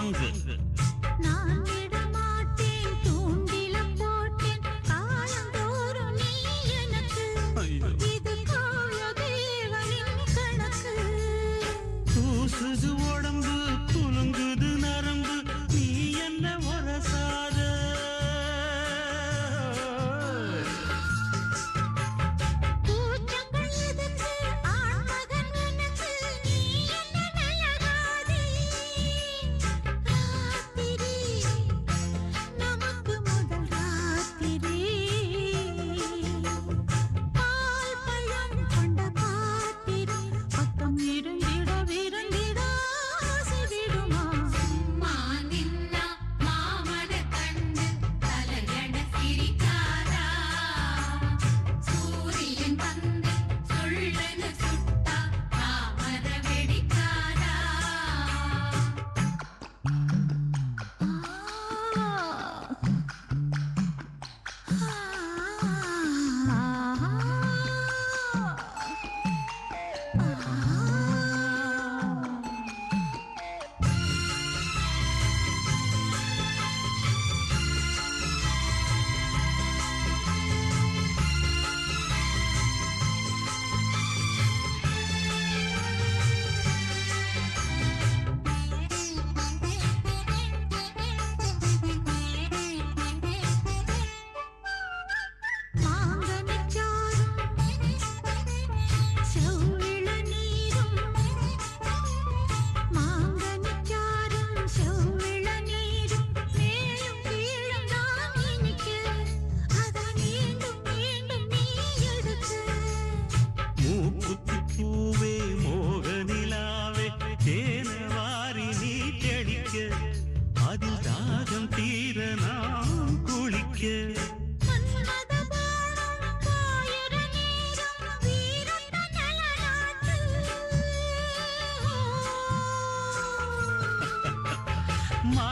தொடங்கு. நான் விடமாட்டேன் தூண்டில போட்டேன் காலந்தோறும் நீ எனக்கு இது கால தேவனின் கணக்கு. கூசுது உடம்பு குலுங்குது நரம்பு நீ என்ன வரசாத. பூச்சங்கள் எதுக்கு ஆண்மகன் எனக்கு நீ என்ன நல்லகாதே. ராத்திரி நமக்கு முதல் ராத்திரி பால் பழம் கொண்ட பாத்திரம் பக்கம் இருந்திட விருந்திட ஆசை விடுமா. சும்மா நின்னா மாமன கண்டு தலையண சிரிக்காதா. சூரியன் வந்து சொல்லுன்னு சுட்டா தாமர வெடிக்காதா. மாங்கனிச்சாரும் செவ்விள நீரும் மாங்கனிச்சாரும் செவ்விள நீரும் மேலும் கீழும் நான் இனிக்க அதை மீண்டும் மீண்டும் நீ எடுக்க. மூக்குத்தி பூவே மோகனிலாவே தேனவாரி நீ தெளிக்க அதில் தாகம் தீர நாம் குளிக்க. மன்மத பாணம் பாயுற நேரம் வீரத்த நலநாட்டு. மா